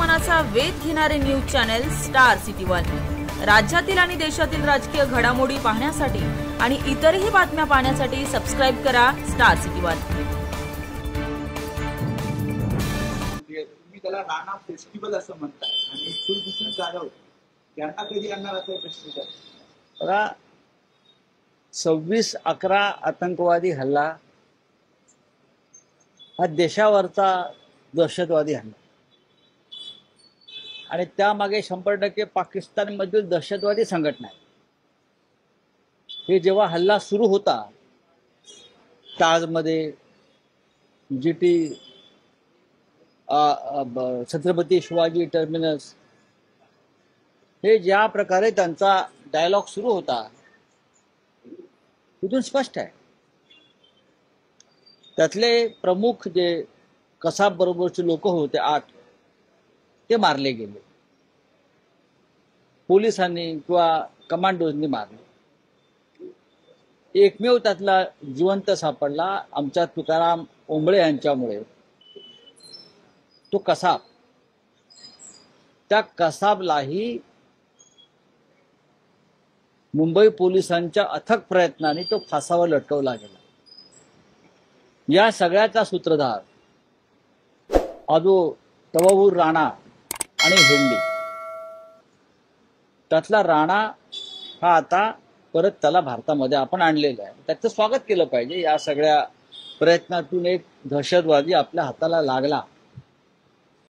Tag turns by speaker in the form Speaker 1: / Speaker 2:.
Speaker 1: मनाचा वेध घेणारे news channel star city one. राज्यातील आणि देशातील राजकीय घडामोडी पाहण्यासाठी आणि इतरही बातम्या पाहण्यासाठी सबस्क्राइब करा स्टार सिटी वन।
Speaker 2: तुम्ही त्याला राणा फेस्टिवल असं म्हणताय आणि कुलभूषण जाधव यांना कधी आणणार असा प्रश्न विचारला।
Speaker 3: 26/11 आतंकवादी हल्ला हा देशावरचा दहशतवादी हल्ला आणि त्यामागे 100% पाकिस्तानमधील दहशतवादी संघटना आहे। हे जेव्हा हल्ला सुरू होता ताजमध्ये जीटी छत्रपती शिवाजी टर्मिनस हे ज्या प्रकारे त्यांचा डायलॉग सुरू होता तिथून स्पष्ट आहे त्यातले प्रमुख जे कसाब बरोबरचे लोक होते 8 ते मारले गेले, पोलिसांनी किंवा कमांडोजनी मारले। एकमेव त्यातला जिवंत सापडला आमच्या तुकाराम ओंबळे यांच्यामुळे, तो कसाब। त्या कसाबलाही मुंबई पोलिसांच्या अथक प्रयत्नाने तो फासावर लटकवला गेला। या सगळ्याचा सूत्रधार आदो तवावूर राणा आणि हेंडी। त्यातला राणा हा आता परत त्याला भारतामध्ये आपण आणलेला आहे, त्याचं स्वागत केलं पाहिजे। या सगळ्या प्रयत्नातून एक दहशतवादी आपल्या हाताला लागला